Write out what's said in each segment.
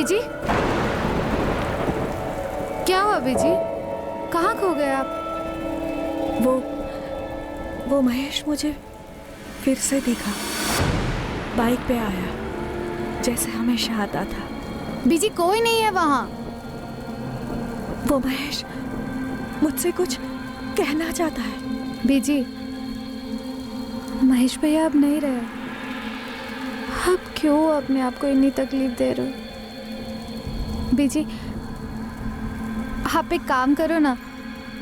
बीजी, क्या हुआ बीजी? कहाँ खो गए आप? वो महेश मुझे फिर से दिखा, बाइक पे आया जैसे हमेशा आता था। बीजी कोई नहीं है वहाँ। वो महेश मुझसे कुछ कहना चाहता है। बीजी, महेश भैया अब नहीं रहे। अब क्यों अपने आप को इतनी तकलीफ दे रहे हो? बीजी आप एक काम करो ना,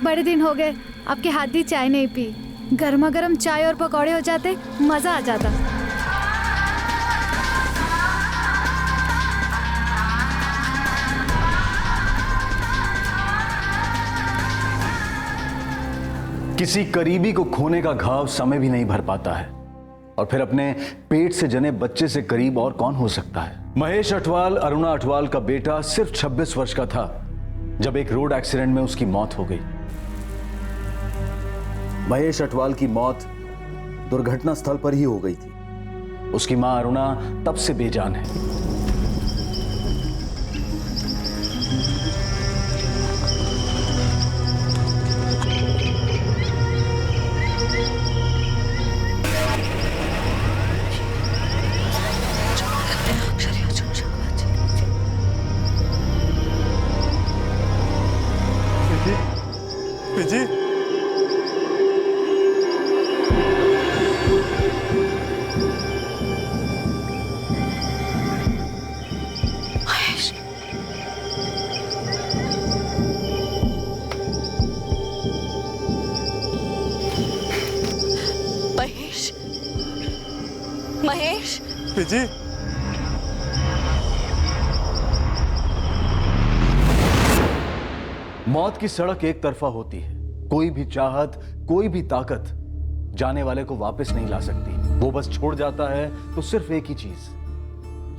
बड़े दिन हो गए आपके हाथ की चाय नहीं पी। गर्मा गर्म चाय और पकौड़े हो जाते, मजा आ जाता। किसी करीबी को खोने का घाव समय भी नहीं भर पाता है, और फिर अपने पेट से जने बच्चे से करीब और कौन हो सकता है। महेश अठवाल अरुणा अठवाल का बेटा सिर्फ 26 वर्ष का था जब एक रोड एक्सीडेंट में उसकी मौत हो गई। महेश अठवाल की मौत दुर्घटना स्थल पर ही हो गई थी। उसकी मां अरुणा तब से बेजान है। जी महेश, महेश, जी मौत की सड़क एक तरफा होती है। कोई भी चाहत, कोई भी ताकत जाने वाले को वापस नहीं ला सकती। वो बस छोड़ जाता है तो सिर्फ एक ही चीज,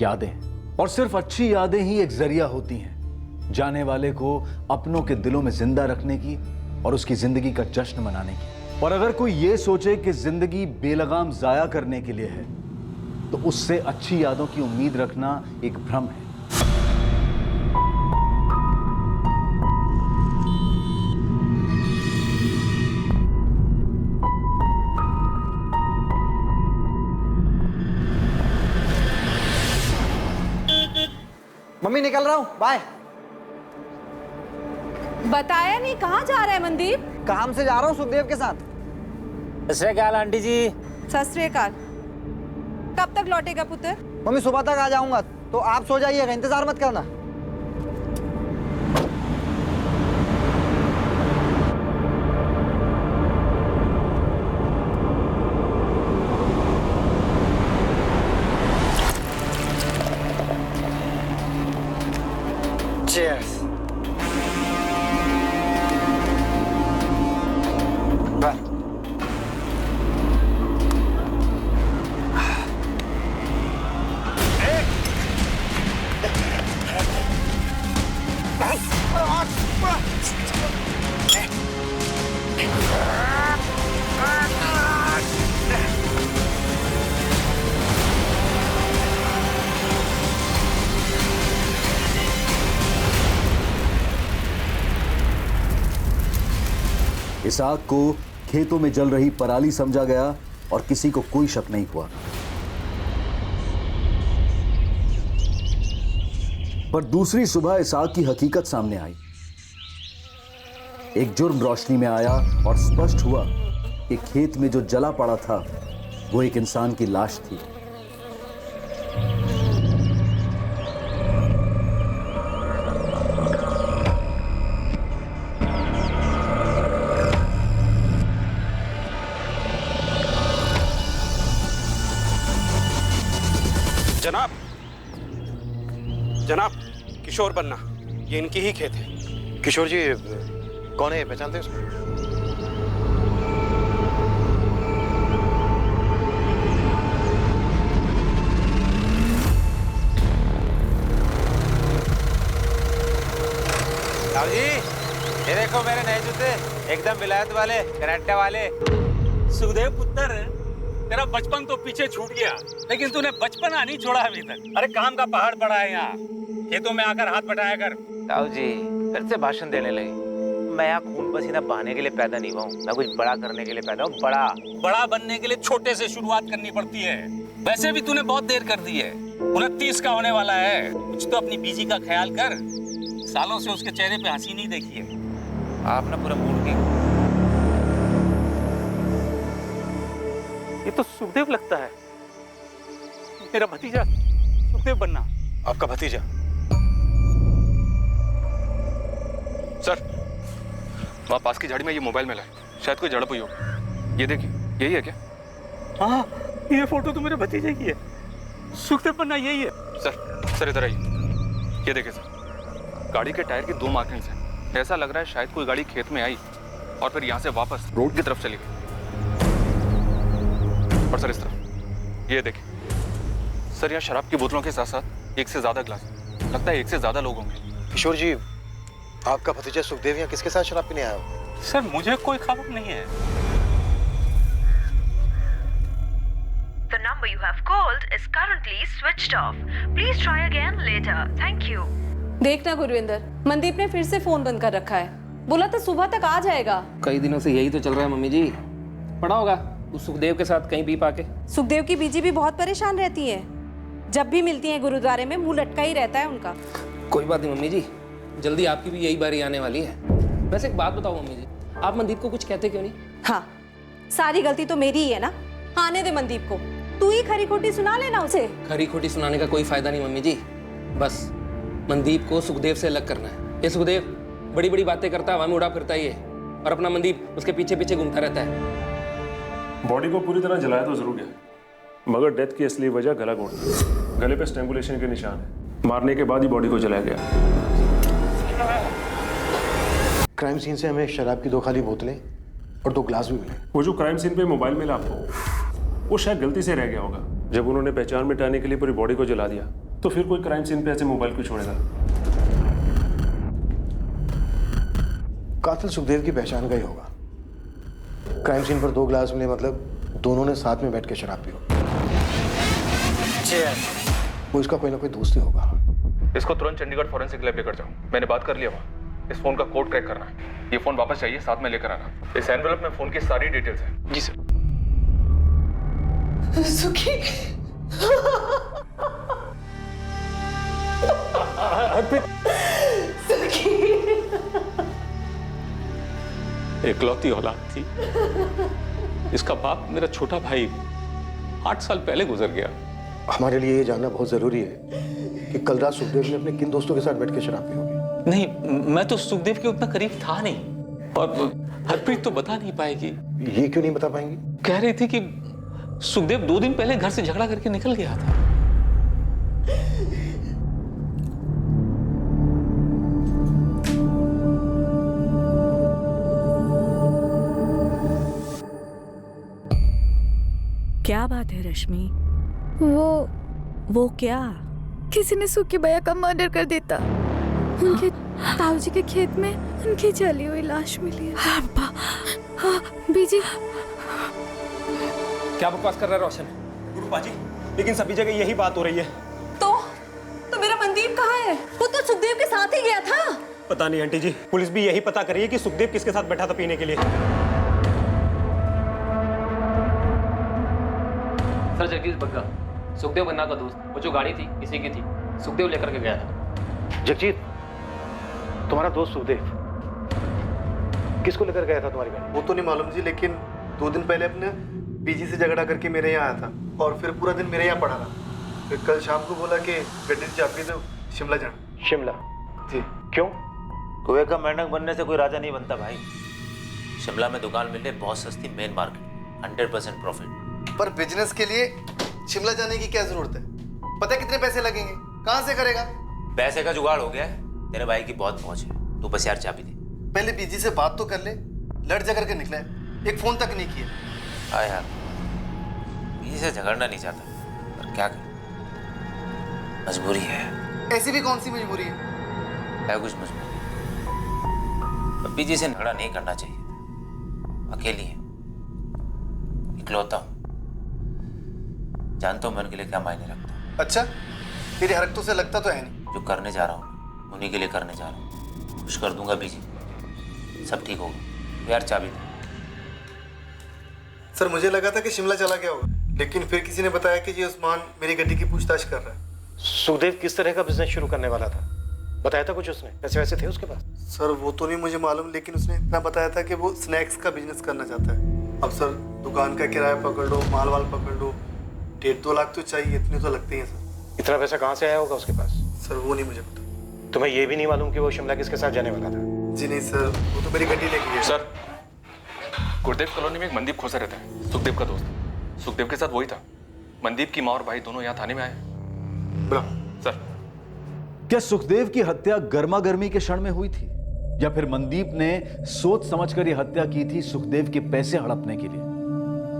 यादें। और सिर्फ अच्छी यादें ही एक जरिया होती हैं जाने वाले को अपनों के दिलों में जिंदा रखने की और उसकी जिंदगी का जश्न मनाने की। और अगर कोई ये सोचे कि जिंदगी बेलगाम जाया करने के लिए है, तो उससे अच्छी यादों की उम्मीद रखना एक भ्रम है। मम्मी निकल रहा हूँ, बाय। बताया नहीं, कहाँ जा रहा है मनदीप? काम से जा रहा हूँ सुखदेव के साथ। सत श्री अकाल आंटी जी। सत श्री अकाल। कब तक लौटेगा पुत्र? मम्मी सुबह तक आ जाऊंगा, तो आप सो जाइएगा, इंतजार मत करना। Cheers. Bye. इसाक को खेतों में जल रही पराली समझा गया और किसी को कोई शक नहीं हुआ। पर दूसरी सुबह इसाक की हकीकत सामने आई। एक जुर्म रोशनी में आया और स्पष्ट हुआ कि खेत में जो जला पड़ा था वो एक इंसान की लाश थी। जनाब, जनाब, किशोर बन्ना, ये इनकी ही खेत है। किशोर जी कौन है, पहचानते हैं उसको? साहब जी, ये देखो मेरे नए जूते, एकदम विलायत वाले, कनाडा वाले। सुखदेव पुत्र, तेरा बचपन तो पीछे छूट गया, लेकिन तूने बचपना नहीं छोड़ा अभी तक। अरे काम का पहाड़ पड़ा है यहाँ, खेतों में आकर हाथ बटाया कर। ताऊ जी फिर से भाषण देने लगी। मैं यहाँ खून पसीना बहाने के लिए पैदा नहीं हुआ हूँ, मैं कुछ बड़ा करने के लिए पैदा हूँ। बड़ा बनने के लिए छोटे से शुरुआत करनी पड़ती है। वैसे भी तूने बहुत देर कर दी है, 29 का होने वाला है। कुछ तो अपनी बीजी का ख्याल कर, सालों से उसके चेहरे पे हंसी नहीं देखी है। आप ना पूरा मूड की। ये तो सुखदेव लगता है, मेरा भतीजा सुखदेव बनना। आपका भतीजा? सर, वहाँ पास की झाड़ी में ये मोबाइल मिला है, शायद कोई झड़प हुई हो। ये देखिए, यही है क्या? हाँ, ये फोटो तो मेरे भतीजे की है, सुखदेव बनना यही है। सर इधर आइए। ये देखिए सर, गाड़ी के टायर की 2 मार्किंग्स हैं। ऐसा लग रहा है शायद कोई गाड़ी खेत में आई और फिर यहाँ से वापस रोड की तरफ चली गई। और सर इस तरफ ये देखिए सर, यहाँ शराब की बोतलों के साथ साथ 1 से ज्यादा ग्लास, लगता है 1 से ज्यादा लोग होंगे। किशोर जी, आपका भतीजा सुखदेव यहाँ किसके साथ शराब पीने आया हो? सर मुझे कोई खबर नहीं है। The number you have called is currently switched off. Please try again later. Thank you. देखना गुरविंदर, मनदीप ने फिर से फोन बंद कर रखा है। बोला था सुबह तक आ जाएगा। कई दिनों से यही तो चल रहा है मम्मी जी। पड़ा होगा उस सुखदेव के साथ कहीं पी पाके। सुखदेव की बीजी भी बहुत परेशान रहती है, जब भी मिलती है गुरुद्वारे में मुंह लटका ही रहता है उनका। कोई बात नहीं मम्मी जी, जल्दी आपकी भी यही बारी आने वाली है। वैसे एक बात बताओ मम्मी जी, आप मनदीप को कुछ कहते क्यों नहीं? हाँ, सारी गलती तो मेरी ही है ना। आने दे मनदीप को, तू ही खरी खोटी सुना लेना उसे। खरी खोटी सुनाने का कोई फायदा नहीं मम्मी जी, बस मनदीप को सुखदेव से अलग करना है। ये सुखदेव बड़ी बड़ी बातें करता है, हवा में उड़ा फिरता ही है, और अपना मनदीप उसके पीछे पीछे घूमता रहता है। बॉडी को पूरी तरह जलाया तो जरूर गया, मगर डेथ की असली वजह गला घोटना। गले पे स्ट्रैंगुलेशन के निशान है, मारने के बाद ही बॉडी को जलाया गया। क्राइम सीन से हमें शराब की 2 खाली बोतलें और 2 ग्लास भी मिले। वो जो क्राइम सीन पे मोबाइल मिला आपको, वो शायद गलती से रह गया होगा। जब उन्होंने पहचान मिटाने के लिए पूरी बॉडी को जला दिया, तो फिर कोई क्राइम सीन पे ऐसे मोबाइल क्यों छोड़ेगा? कातिल सुखदेव की पहचान का ही होगा। क्राइम सीन पर 2 ग्लास मिले, मतलब दोनों ने साथ में बैठ के शराब पी हो। वो इसका कोई ना कोई दोस्त ही होगा। इसको तुरंत चंडीगढ़ फॉरेंसिक लैब लेकर जाओ, मैंने बात कर लिया वहाँ। इस फोन का कोड क्रैक करना है, ये फोन वापस चाहिए, साथ में लेकर आना। इस एनवेलप में फोन की सारी डिटेल्स हैं। जी सर। सुखी एकलौती औलाद थी, इसका बाप मेरा छोटा भाई 8 साल पहले गुजर गया। हमारे लिए ये जानना बहुत जरूरी है कि कल रात सुखदेव ने अपने किन दोस्तों के साथ बैठ के शराब पी होगी। नहीं, मैं तो सुखदेव के उतना करीब था नहीं, और हरप्रीत तो बता नहीं पाएगी। ये क्यों नहीं बता पाएंगी? कह रही थी कि सुखदेव 2 दिन पहले घर से झगड़ा करके निकल गया था। क्या बात है रश्मि? वो क्या? किसी ने सुखी भैया का मर्डर कर देता। उनके ताऊजी के खेत में उनकी जली हुई लाश मिली है। हाँ, बीजी। क्या बकवास कर रहा है रोशन? गुरुपा जी, लेकिन सभी जगह यही बात हो रही है। तो मेरा मनदीप कहाँ है? वो तो सुखदेव के साथ ही गया था। पता नहीं आंटी जी, पुलिस भी यही पता कर रही है कि सुखदेव किसके साथ बैठा था पीने के लिए। सर जगदीश बग्गा, सुखदेव बन्ना का दोस्त। वो जो गाड़ी थी किसी की थी, सुखदेव लेकर के गया था। जगजीत, तुम्हारा दोस्त सुखदेव किसको लेकर गया था तुम्हारी गाड़ी? वो तो नहीं मालूम जी, लेकिन 2 दिन पहले अपने बीजी से झगड़ा करके मेरे यहाँ आया था और फिर पूरा दिन मेरे यहाँ पड़ा रहा। फिर कल शाम को बोला कि गड्डी से चाबी दो, शिमला जाना। शिमला? जी। क्यों? कुएं का मेंढक बनने से कोई राजा नहीं बनता भाई। शिमला में दुकान मिल रही बहुत सस्ती, मेन मार्केट, 100% प्रॉफिट। पर बिजनेस के लिए शिमला जाने की क्या जरूरत है? पता है कितने पैसे लगेंगे? कहाँ से करेगा? पैसे का जुगाड़ हो गया है, तेरे भाई की बहुत पहुंच है। तू बस यार चाबी दे। पहले बीजी से बात तो कर ले, लड़ झगड़ के निकला है, एक फोन तक नहीं किया। हाँ यार, बीजी से झगड़ना नहीं चाहता, पर क्या करें, मजबूरी है। ऐसी भी कौन सी मजबूरी है? है कुछ मजबूरी, पर बीजी से झगड़ा नहीं करना चाहिए। अकेली है, इकलौता हूँ, जानता हूँ मैं उनके लिए क्या मायने रखता हूँ। अच्छा, तेरी हरकतों से लगता तो है नहीं। जो करने जा रहा हूँ उन्हीं के लिए करने जा रहा हूँ। खुश कर दूंगा बीजी, सब ठीक होगा। यार चाबी दे। सर मुझे लगा था कि शिमला चला गया होगा, लेकिन फिर किसी ने बताया कि ये उस्मान मेरी गड्डी की पूछताछ कर रहा है। सुखदेव किस तरह का बिजनेस शुरू करने वाला था, बताया था कुछ उसने? पैसे वैसे थे उसके पास? सर वो तो नहीं मुझे मालूम, लेकिन उसने इतना बताया था कि वो स्नैक्स का बिजनेस करना चाहता है। अब सर दुकान का किराया पकड़ लो, माल वाल पकड़ लो, 1.5-2 लाख तो चाहिए, इतने तो लगते हैं सर। इतना पैसा कहाँ से आया होगा उसके पास? सर वो नहीं मुझे पता। तुम्हें ये भी नहीं मालूम कि वो शिमला किसके साथ जाने वाला था? जी नहीं सर, वो तो मेरी गड्डी लेके गया। सर, गुरुदेव कॉलोनी में एक मनदीप खोसा रहता है, सुखदेव का दोस्त। सुखदेव के साथ वही था। मनदीप की माँ और भाई दोनों यहाँ थाने में आए। सर, क्या सुखदेव की हत्या गर्मा गर्मी के क्षण में हुई थी, या फिर मनदीप ने सोच समझकर यह हत्या की थी सुखदेव के पैसे हड़पने के लिए?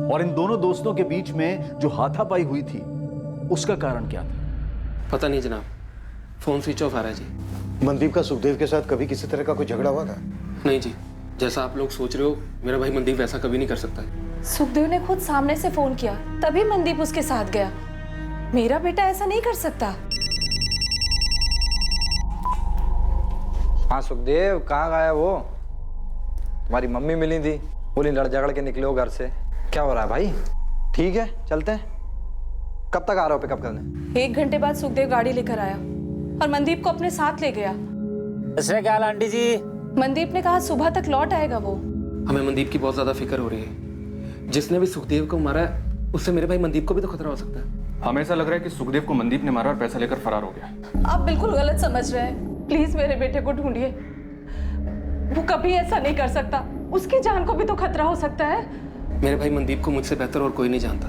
और इन दोनों दोस्तों के बीच में जो हाथापाई हुई थी उसका कारण क्या था? पता नहीं जनाब, फोन स्विच ऑफ आ रहा है जी। मनदीप का सुखदेव के साथ कभी किसी तरह का कोई झगड़ा हुआ था? नहीं जी, जैसा आप लोग सोच रहे हो मेरा भाई मनदीप वैसा कभी नहीं कर सकता है। सुखदेव ने खुद सामने से फोन किया, तभी मनदीप उसके साथ गया। मेरा बेटा ऐसा नहीं कर सकता। हाँ सुखदेव, कहाँ गया वो? तुम्हारी मम्मी मिली थी, बोली लड़ झगड़ के निकले हो घर से। क्या हो रहा है भाई? ठीक है, चलते हैं। कब तक आ रहे हो पिकअप करने? 1 घंटे बाद सुखदेव गाड़ी लेकर आया और मनदीप को अपने साथ ले गया। क्या आंटी जी? मनदीप ने कहा सुबह तक लौट आएगा वो। हमें मनदीप की बहुत ज्यादा फिक्र हो रही है। जिसने भी सुखदेव को मारा है उससे मेरे भाई मनदीप को भी तो खतरा हो सकता है। हमें ऐसा लग रहा है कि सुखदेव को मनदीप ने मारा और पैसा लेकर फरार हो गया। आप बिल्कुल गलत समझ रहे हैं। प्लीज मेरे बेटे को ढूंढिए, वो कभी ऐसा नहीं कर सकता। उसकी जान को भी तो खतरा हो सकता है। मेरे भाई मनदीप को मुझसे बेहतर और कोई नहीं जानता।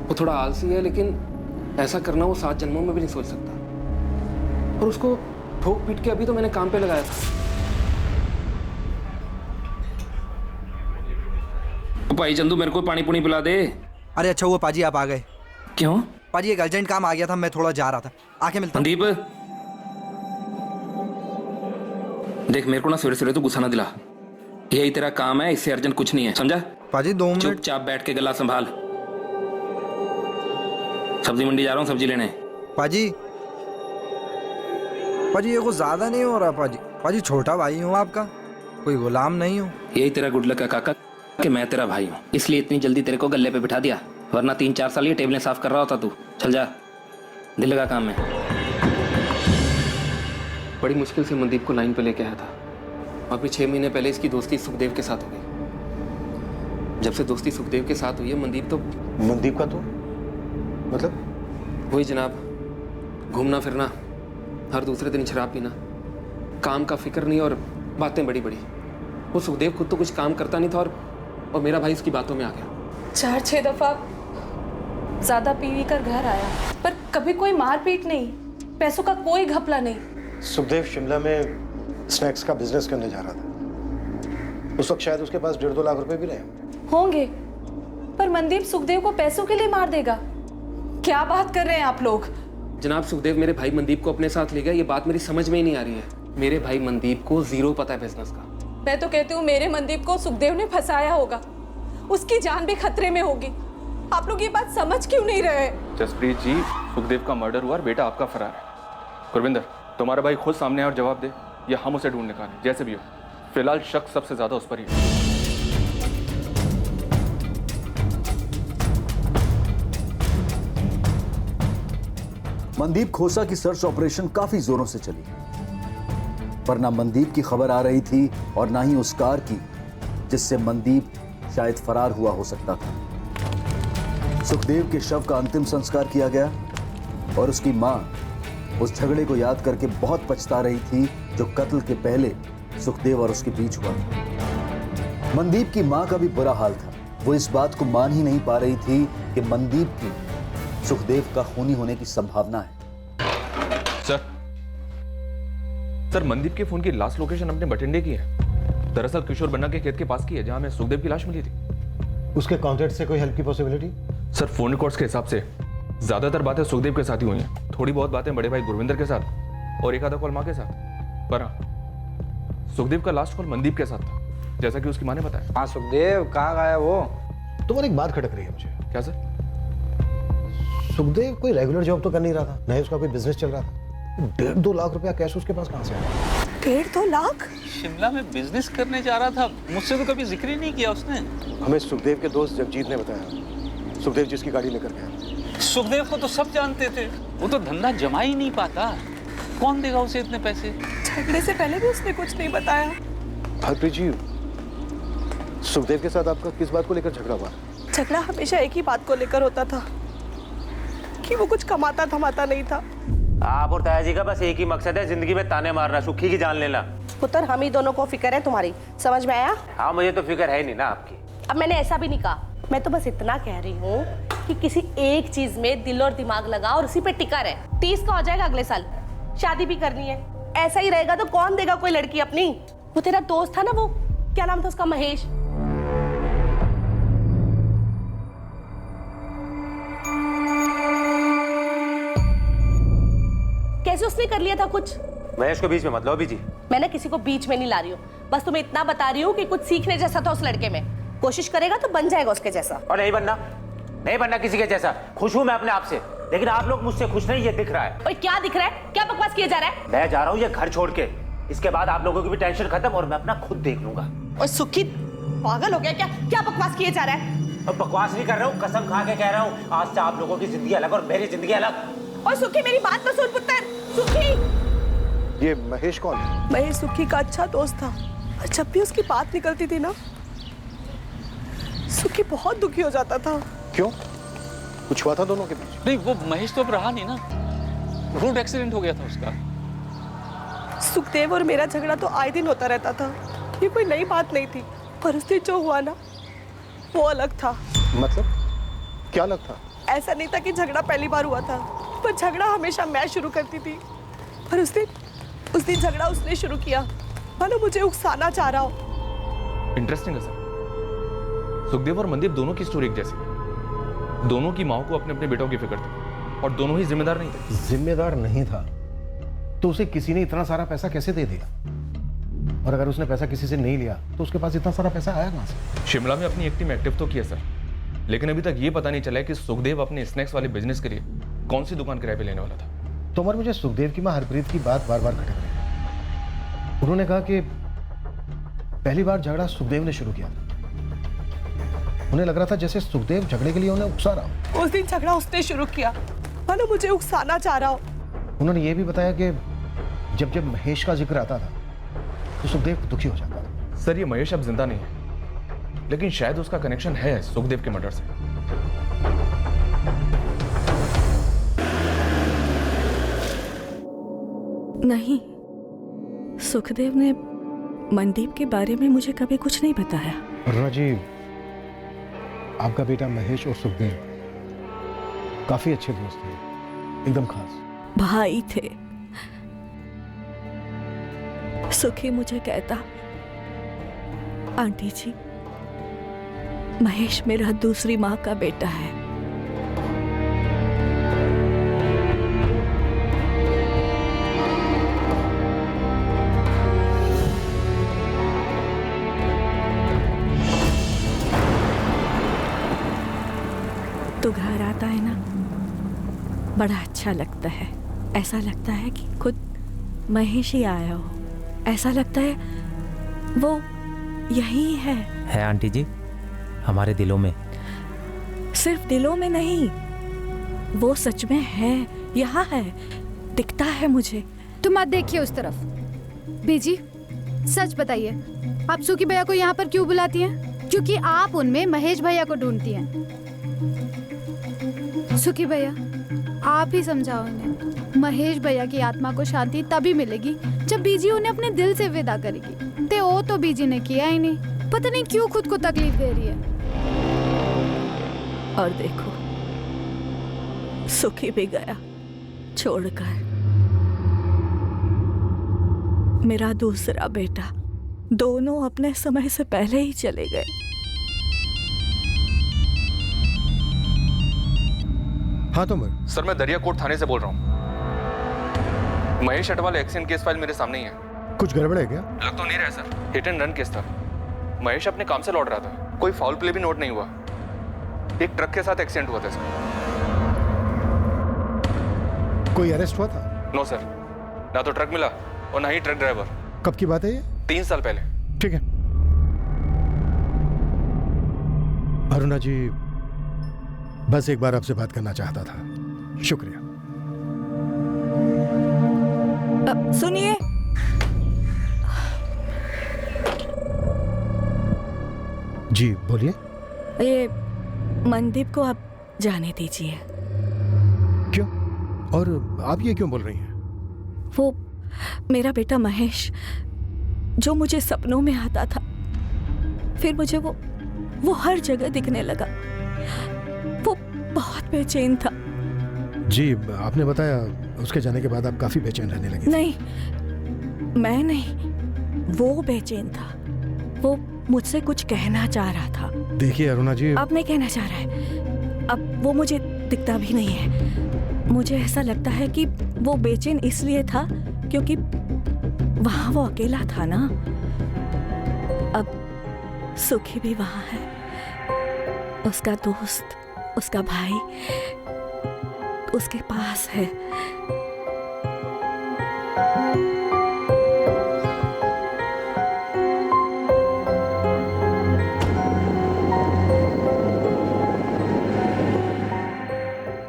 वो थोड़ा आलसी है, लेकिन ऐसा करना वो 7 जन्मों में भी नहीं सोच सकता। और उसको ठोक पीट के अभी तो मैंने काम पे लगाया था। भाई चंदू, मेरे को पानी पुनी पिला दे। अरे अच्छा हुआ पाजी आप आ गए। क्यों? पाजी एक अर्जेंट काम आ गया था, मैं थोड़ा जा रहा था, आके मिलता हूं। मनदीप देख, मेरे को ना सवेरे तो गुस्सा ना दिला। यही तेरा काम है, इससे अर्जेंट कुछ नहीं है, समझा? पाजी 2 मिनट चुपचाप बैठ के गला संभाल। सब्जी मंडी जा रहा हूँ सब्जी लेने। पाजी पाजी ये कुछ ज्यादा नहीं हो रहा पाजी? पाजी छोटा भाई हूँ आपका, कोई गुलाम नहीं हूँ। यही तेरा गुड लक है काका कि मैं तेरा भाई हूँ, इसलिए इतनी जल्दी तेरे को गले पे बिठा दिया, वरना 3-4 साल ये टेबलें साफ कर रहा होता तू। चल जा, दिल लगा काम में। बड़ी मुश्किल से मनदीप को लाइन पे लेके आया था। अभी 6 महीने पहले इसकी दोस्ती सुखदेव के साथ हो गई। जब से दोस्ती सुखदेव के साथ हुई है, मनदीप तो... मनदीप का तो मतलब? वही जनाब, घूमना फिरना, हर दूसरे दिन शराब पीना, काम का फिक्र नहीं और बातें बड़ी बड़ी। वो सुखदेव खुद तो कुछ काम करता नहीं था और मेरा भाई इसकी बातों में आ गया। 4-6 दफा ज्यादा पी कर घर आया, पर कभी कोई मारपीट नहीं, पैसों का कोई घपला नहीं। सुखदेव शिमला में स्नैक्स का बिजनेस करने जा रहा था। उस वक्त शायद उसके पास 1.5-2 लाख रुपए भी रहे होंगे, पर मनदीप सुखदेव को पैसों के लिए मार देगा? क्या बात कर रहे हैं आप लोग? जनाब, सुखदेव मेरे भाई मनदीप को अपने साथ ले गया, ये बात मेरी समझ में ही नहीं आ रही है। मेरे भाई मनदीप को 0 पता है बिजनेस का। मैं तो कहती हूँ मेरे मनदीप को सुखदेव ने फंसाया होगा, उसकी जान भी खतरे में होगी। आप लोग ये बात समझ क्यों नहीं रहे? जसप्रीत जी, सुखदेव का मर्डर हुआ और बेटा आपका फरार है। गुरविंदर, तुम्हारा भाई खुद सामने आए और जवाब दे, या हम उसे ढूंढ निकालें, जैसे भी हो। फिलहाल शक सबसे ज्यादा उस पर ही है। मनदीप खोसा की सर्च ऑपरेशन काफी जोरों से चली, पर ना मनदीप की खबर आ रही थी और ना ही उस कार की जिससे मनदीप शायद फरार हुआ हो सकता था। सुखदेव के शव का अंतिम संस्कार किया गया और उसकी मां उस झगड़े को याद करके बहुत पछता रही थी जो कत्ल के पहले सुखदेव और उसके बीच हुआ था। मनदीप की मां का भी बुरा हाल था। वो इस बात को मान ही नहीं पा रही थी कि मनदीप की सुखदेव का खूनी होने की संभावना है। सर, मनदीप के फोन की लास्ट लोकेशन अपने बठिंडे की है। दरअसल किशोर बन्ना के खेत के पास की है, जहां में सुखदेव की लाश मिली थी। उसके कॉन्टैक्ट से कोई हेल्प की पॉसिबिलिटी? सर, फोन रिकॉर्ड्स के हिसाब से ज्यादातर बातें सुखदेव के साथ ही हुई हैं। थोड़ी बहुत बातें बड़े भाई गुरविंदर के साथ और एक आधा कॉल माँ के साथ। पर हाँ, सुखदेव का लास्ट कॉल मनदीप के साथ था, जैसा कि उसकी माँ ने बताया। हाँ सुखदेव, कहाँ गया वो? तुम्हारी एक बात खटक रही है मुझे। क्या सर? सुखदेव कोई रेगुलर जॉब तो कर नहीं रहा था, नहीं उसका कोई बिजनेस चल रहा था। 1.5-2 लाख रुपया कैश उसके पास कहाँ से आया? 1.5-2 लाख? शिमला में बिजनेस करने जा रहा था, मुझसे तो कभी जिक्र ही नहीं किया उसने। हमें सुखदेव के दोस्त जगजीत ने बताया, सुखदेव जिसकी गाड़ी लेकर गया। सुखदेव को तो सब जानते थे, वो तो धंधा जमा ही नहीं पाता। कौन देगा उसे इतने पैसे? झगड़े से पहले भी उसने कुछ नहीं बताया। हरप्रीत जी, सुखदेव के साथ आपका किस बात को लेकर झगड़ा हुआ? झगड़ा हमेशा एक ही बात को लेकर होता था कि वो कुछ कमाता धमाता नहीं था। आप और ताया जी का बस एक ही मकसद है, जिंदगी में ताने मारना, सुखी की जान लेना। पुत्र, हम ही दोनों को फिक्र है तुम्हारी, समझ में आया? हाँ, मुझे तो फिक्र है ही नहीं ना आपकी। अब मैंने ऐसा भी नहीं कहा, मैं तो बस इतना कह रही हूँ कि किसी एक चीज में दिल और दिमाग लगा और उसी पे टिका रहे। 30 का हो जाएगा अगले साल, शादी भी करनी है। ऐसा ही रहेगा तो कौन देगा कोई लड़की अपनी? वो तेरा दोस्त था ना, वो क्या नाम था उसका, महेश। कैसे उसने कर लिया था कुछ? महेश को बीच में मत लो बीजी। मैं ना किसी को बीच में नहीं ला रही हूँ, बस तुम्हें इतना बता रही हूँ कि कुछ सीखने जैसा था उस लड़के में। कोशिश करेगा तो बन जाएगा उसके जैसा। और नहीं बनना किसी के जैसा। खुश हूँ मैं अपने आप से, लेकिन आप लोग मुझसे खुश नहीं, ये दिख रहा है। ओए, क्या दिख रहा है? क्या बकवास किया जा रहा है? मैं जा रहा हूँ ये घर छोड़ के, इसके बाद आप लोगों की भी टेंशन खत्म और मैं अपना खुद देख लूंगा। ओए सुखी, पागल हो गया क्या? क्या बकवास किए जा रहा है? अब बकवास नहीं कर रहा हूँ, कसम खा के कह रहा हूँ, आज से आप लोगों की जिंदगी अलग और मेरी जिंदगी अलग। ओए सुखी, मेरी बात तो सुन पुत्र। सुखी, ये महेश कौन है? महेश सुखी का अच्छा दोस्त था और जब भी उसकी बात निकलती थी ना, सुखी बहुत दुखी हो जाता था। क्यों? कुछ हुआ था दोनों के बीच? नहीं, वो महेश तो अब रहा नहीं ना, रोड एक्सीडेंट हो गया था उसका। सुखदेव और मेरा झगड़ा तो आए दिन होता रहता था, ये कोई नई बात नहीं थी। पर उस दिन जो हुआ ना, वो अलग था। मतलब क्या अलग था? ऐसा नहीं था कि झगड़ा पहली बार हुआ था, पर झगड़ा हमेशा मैं शुरू करती थी। पर उस दिन झगड़ा उसने शुरू किया, मानो मुझे उकसाना चाह रहा हो। इंटरेस्टिंग है सर। सुखदेव और मनदीप दोनों की स्टोरी एक जैसी है। दोनों की माँ को अपने अपने बेटों की फिक्र थी और दोनों ही जिम्मेदार नहीं थे। जिम्मेदार नहीं था तो उसे किसी ने इतना सारा पैसा कैसे दे दिया? और अगर उसने पैसा किसी से नहीं लिया तो उसके पास इतना सारा पैसा आया कहाँ से? शिमला में अपनी एक टीम एक्टिव तो किया सर, लेकिन अभी तक ये पता नहीं चला है कि सुखदेव अपने स्नैक्स वाले बिजनेस के लिए कौन सी दुकान किराए पे लेने वाला था। तो मगर मुझे सुखदेव की माँ हरप्रीत की बात बार बार खटक रही है। उन्होंने कहा कि पहली बार झगड़ा सुखदेव ने शुरू किया था। उन्हें लग रहा था जैसे सुखदेव झगड़े के लिए उन्हें उकसा रहा हो। उस दिन झगड़ा उसने शुरू किया, मानो मुझे उकसाना चाह रहा हो। उन्होंने ये भी बताया कि जब जब महेश का जिक्र आता था तो सुखदेव दुखी हो जाता था। सर, ये महेश अब जिंदा नहीं है, लेकिन शायद उसका कनेक्शन है सुखदेव के मर्डर से। नहीं, सुखदेव ने मनदीप के बारे में मुझे कभी कुछ नहीं बताया। राजीव, आपका बेटा महेश और सुखदेव काफी अच्छे दोस्त थे, एकदम खास भाई थे। सुखी मुझे कहता, आंटी जी, महेश मेरा दूसरी माँ का बेटा है। तो घर आता है ना, बड़ा अच्छा लगता है। ऐसा लगता है कि खुद महेश ही आया हो। ऐसा लगता है वो यही है आंटी जी, हमारे दिलों में। सिर्फ दिलों में नहीं, वो सच में है, यहाँ है, दिखता है मुझे। तुम मत देखिए उस तरफ। बीजी, सच बताइए, आप सुखी भैया को यहाँ पर क्यों बुलाती हैं? क्योंकि आप उनमें महेश भैया को ढूंढती हैं। सुखी भैया, आप ही समझाओ उन्हें। महेश भैया की आत्मा को शांति तभी मिलेगी जब बीजी उन्हें अपने दिल से विदा करेगी। ते वो तो बीजी ने किया ही नहीं, पता नहीं क्यों खुद को तकलीफ दे रही है। और देखो, सुखी भी गया छोड़कर। मेरा दूसरा बेटा, दोनों अपने समय से पहले ही चले गए। हाँ तो सर, मैं दरियाकोट थाने से बोल रहा हूँ। Mahesh Atwal accident case file मेरे सामने ही है। कुछ गड़बड़ है क्या? लग तो नहीं रहा sir, hit and run case था। महेश अपने काम से लौट रहा था, कोई फाउल प्ले भी नोट नहीं हुआ। एक ट्रक के साथ एक्सीडेंट हुआ था सर। कोई अरेस्ट हुआ था? नो सर, ना तो ट्रक मिला और ना ही ट्रक ड्राइवर। कब की बात है ये? 3 साल पहले। ठीक है अरुणा जी, बस एक बार आपसे बात करना चाहता था। शुक्रिया। सुनिए, जी बोलिए। ये मनदीप को आप जाने दीजिए। क्यों? और आप ये क्यों बोल रही हैं? वो मेरा बेटा महेश जो मुझे सपनों में आता था, फिर मुझे वो हर जगह दिखने लगा। वो बहुत बेचैन था। जी आपने बताया उसके जाने के बाद आप काफी बेचैन रहने लगी। नहीं, मैं नहीं, वो बेचैन था। वो मुझसे कुछ कहना चाह रहा था। देखिए अरुणा जी, अब नहीं कहना चाह रहा है। अब वो मुझे दिखता भी नहीं है। मुझे ऐसा लगता है कि वो बेचैन इसलिए था क्योंकि वहां वो अकेला था ना। अब सुखी भी वहां है, उसका दोस्त, उसका भाई उसके पास है।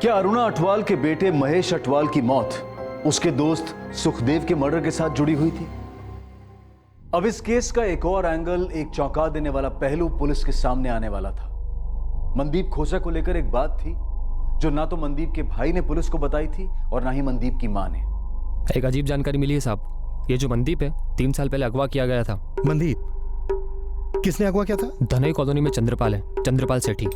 क्या अरुणा अटवाल के बेटे महेश अटवाल की मौत उसके दोस्त सुखदेव के मर्डर के साथ जुड़ी हुई थी? अब इस केस का एक और एंगल, एक चौंका देने वाला पहलू पुलिस के सामने आने वाला था। मनदीप खोसा को लेकर एक बात थी जो ना तो मनदीप के भाई ने पुलिस को बताई थी और ना ही मनदीप की मां ने। एक अजीब जानकारी मिली है साहब। ये जो मनदीप है 3 साल पहले अगवा किया गया था। मनदीप? किसने अगवा किया था? धनई कॉलोनी में चंद्रपाल है, चंद्रपाल सेठी।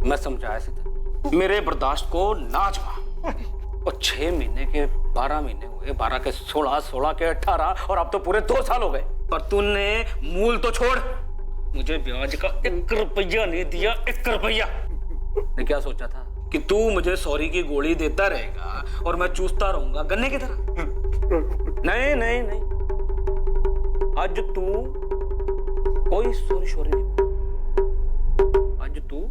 मैं समझाया था, मेरे बर्दाश्त को ना छुआ। और 6 महीने के 12 महीने हुए, 12 के 16, 16 के 18 और अब तो पूरे 2 साल हो गए। पर तूने मूल तो छोड़, मुझे ब्याज का 1 रुपया नहीं दिया। 1 रुपया। मैं क्या सोचा था कि तू मुझे सॉरी की गोली देता रहेगा और मैं चूसता रहूंगा गन्ने की तरह। नहीं नहीं नहीं, आज तू कोई सॉरी नहीं, आज तू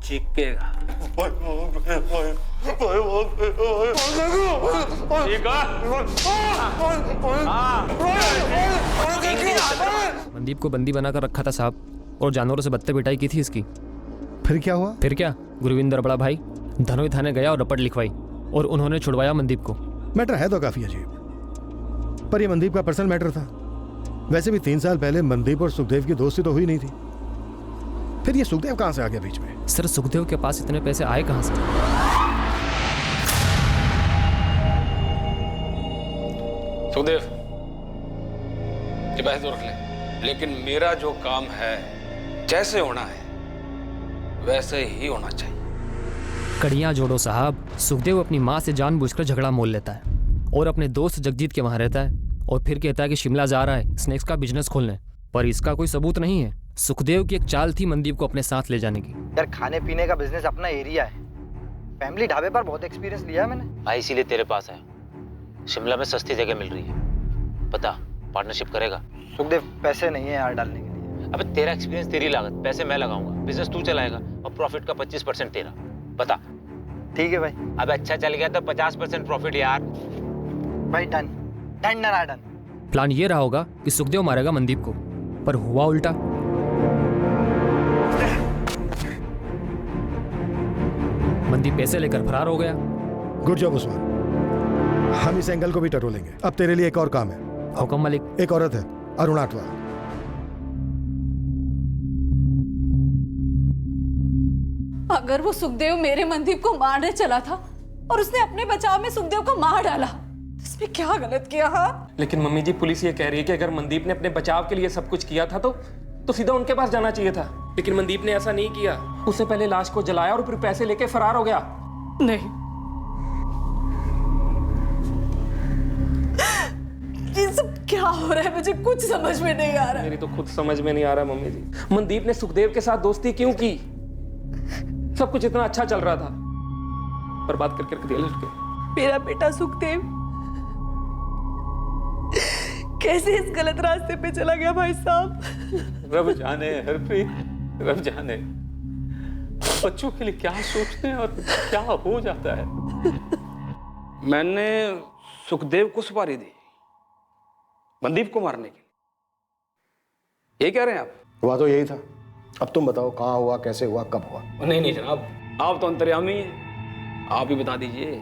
चीखेगा। मनदीप को बंदी बनाकर रखा था साहब, और जानवरों से बत्ते पिटाई की थी इसकी। फिर क्या हुआ? फिर क्या, गुरविंदर बड़ा भाई धनोई थाने गया और रपट लिखवाई और उन्होंने छुड़वाया मनदीप को। मैटर है तो काफी अजीब, पर यह मनदीप का पर्सनल मैटर था। वैसे भी 3 साल पहले मनदीप और सुखदेव की दोस्ती तो हुई नहीं थी। फिर ये सुखदेव कहां से आ गया बीच में? सर सुखदेव के पास इतने पैसे आए कहां से? सुखदेव, ये पैसे तो रख ले, लेकिन मेरा जो काम है जैसे होना है वैसे ही होना चाहिए। कड़ियां जोड़ो साहब। सुखदेव अपनी माँ से जानबूझकर झगड़ा मोल लेता है और अपने दोस्त जगजीत के वहां रहता है और फिर कहता है कि शिमला जा रहा है स्नैक्स का बिजनेस खोलने, पर इसका कोई सबूत नहीं है। सुखदेव की एक चाल थी मनदीप को अपने साथ ले जाने की। यार खाने पीने का बिजनेस अपना एरिया है, फैमिली ढाबे पर बहुत एक्सपीरियंस लिया है मैंने। भाई इसीलिए तेरे पास है। शिमला में सस्ती जगह मिल रही है, पता पार्टनरशिप करेगा? सुखदेव पैसे नहीं है यार डालने के लिए। अबे तेरा एक्सपीरियंस, तेरी लागत, पैसे मैं लगाऊंगा, बिजनेस तू चलाएगा और प्रॉफिट का 25% तेरा। बता। ठीक है भाई। अब अच्छा चल गया तो 50% प्रॉफिट यार। भाई done done done done. Plan ये रहा होगा कि सुखदेव मारेगा मनदीप को, पर हुआ उल्टा। मनदीप पैसे लेकर फरार हो गया। गुड जॉब उस्मान, हम इस एंगल को भी टटोलेंगे। अब तेरे लिए एक और काम है। हुक्म मालिक। एक औरत है, अरुणा अटवाल। अगर वो सुखदेव मेरे मनदीप को मारने चला था और उसने अपने बचाव में सुखदेव को मार डाला, तो इसमें क्या गलत किया? हाँ, लेकिन मम्मी जी पुलिस ये कह रही है कि अगर मनदीप ने अपने बचाव के लिए सब कुछ किया था तो सीधा उनके पास जाना चाहिए था। लेकिन मनदीप ने ऐसा नहीं किया। उससे पहले लाश को जलाया और फिर पैसे लेके फरार हो गया। नहीं, ये सब क्या हो रहा है? मुझे कुछ समझ में नहीं आ रहा। मेरी तो खुद समझ में नहीं आ रहा मम्मी जी। मनदीप ने सुखदेव के साथ दोस्ती क्यों की? सब कुछ इतना अच्छा चल रहा था, बर्बाद करके रख दिया लड़के। मेरा बेटा सुखदेव कैसे इस गलत रास्ते पे चला गया भाई साहब? रब जाने हरप्रीत। रब जाने बच्चों के लिए क्या सोचते हैं और क्या हो जाता है। मैंने सुखदेव को सुपारी दी मनदीप को मारने की, ये कह रहे हैं आप? हुआ तो यही था। अब तुम बताओ कहाँ हुआ, कैसे हुआ, कब हुआ? नहीं नहीं जनाब, आप तो अंतर्यामी हैं, आप ही बता दीजिए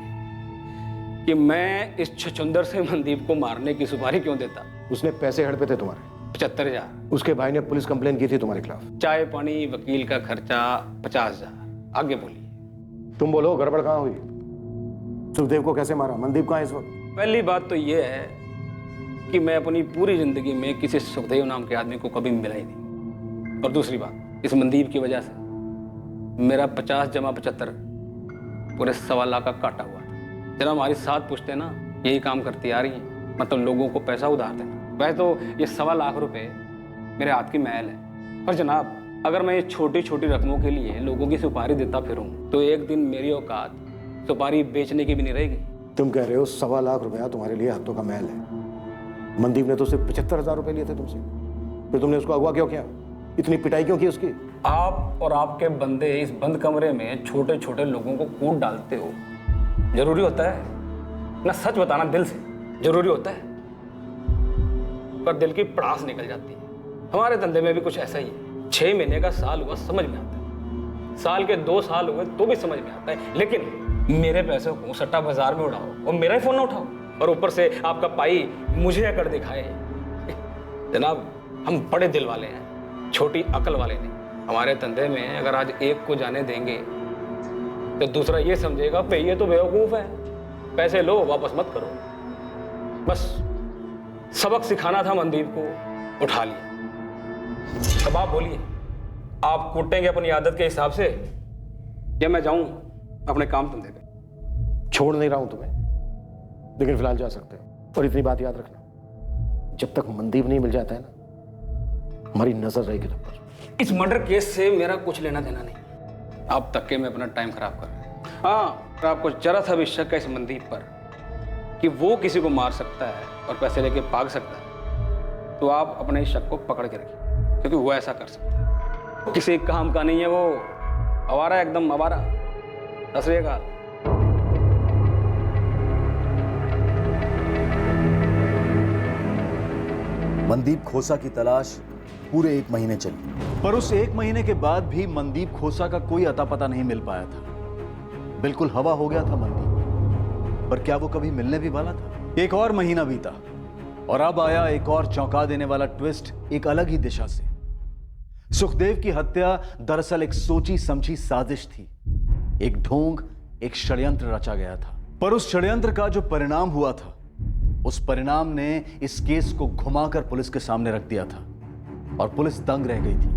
कि मैं इस छछुंदर से मनदीप को मारने की सुपारी क्यों देता। उसने पैसे हड़पे थे तुम्हारे 75,000। उसके भाई ने पुलिस कंप्लेन की थी तुम्हारे खिलाफ। चाय पानी वकील का खर्चा 50,000। आगे बोलिए। तुम बोलो गड़बड़ कहाँ हुई? सुखदेव को कैसे मारा? मनदीप कहाँ है इस वक्त? पहली बात तो ये है कि मैं अपनी पूरी जिंदगी में किसी सुखदेव नाम के आदमी को कभी मिला ही नहीं। और दूसरी बात, इस मनदीप की वजह से मेरा 50 जमा 75 पूरे 1.25 लाख का काटा हुआ था। जनाब हमारी 7 पुश्तें ना यही काम करती आ रही हैं, मतलब लोगों को पैसा उधार देना। वैसे तो ये 1.25 लाख रुपए मेरे हाथ की मैल है, पर जनाब अगर मैं ये छोटी छोटी रकमों के लिए लोगों की सुपारी देता फिरूं तो एक दिन मेरी औकात सुपारी बेचने की भी नहीं रहेगी। तुम कह रहे हो 1.25 लाख रुपया तुम्हारे लिए हाथों का मैल है। मनदीप ने तो सिर्फ 75,000 रुपए लिए थे तुमसे, फिर तुमने उसको अगवा क्यों किया? इतनी पिटाई क्यों की उसकी? आप और आपके बंदे इस बंद कमरे में छोटे छोटे लोगों को कूट डालते हो। जरूरी होता है ना? सच बताना दिल से जरूरी होता है, पर दिल की पड़ास निकल जाती है। हमारे धंधे में भी कुछ ऐसा ही है। 6 महीने का साल हुआ समझ में आता है, साल के 2 साल हुए तो भी समझ में आता है, लेकिन मेरे पैसों को सट्टा बाजार में उड़ाओ और मेरा ही फोन ना उठाओ और ऊपर से आपका पाई मुझे अकड़ दिखाए। जनाब हम बड़े दिल वाले हैं, छोटी अकल वाले नहीं। हमारे धंधे में अगर आज एक को जाने देंगे तो दूसरा ये समझेगा भाई ये तो बेवकूफ है, पैसे लो वापस मत करो। बस सबक सिखाना था मनदीप को, उठा लिया। अब आप बोलिए, आप कूटेंगे अपनी आदत के हिसाब से या मैं जाऊं अपने काम धंधे पे? छोड़ नहीं रहा हूं तुम्हें, लेकिन फिलहाल जा सकते हो। और इतनी बात याद रखना, जब तक मनदीप नहीं मिल जाता है ना, हमारी नजर रहेगी तुम पर। इस मर्डर केस से मेरा कुछ लेना देना नहीं। आप तक के में अपना टाइम खराब कर रहे हैं। हाँ, अगर आपको जरा सा भी शक है इस मनदीप पर कि वो किसी को मार सकता है और पैसे लेके भाग सकता है, तो आप अपने इस शक को पकड़ के रखिए, क्योंकि वो ऐसा कर सकता है। किसी काम का नहीं है वो, आवारा एकदम आवारा। सत श्री अकाल। मनदीप खोसा की तलाश पूरे 1 महीने चली, पर उस 1 महीने के बाद भी मनदीप खोसा का कोई अता पता नहीं मिल पाया था। बिल्कुल हवा हो गया था मनदीप, पर क्या वो कभी मिलने भी वाला था? 1 और महीना बीता और अब आया एक और चौंका देने वाला ट्विस्ट एक अलग ही दिशा से। सुखदेव की हत्या दरअसल एक सोची समझी साजिश थी, एक ढोंग, एक षड्यंत्र रचा गया था। पर उस षड्यंत्र का जो परिणाम हुआ था, उस परिणाम ने इस केस को घुमाकर पुलिस के सामने रख दिया था और पुलिस दंग रह गई थी।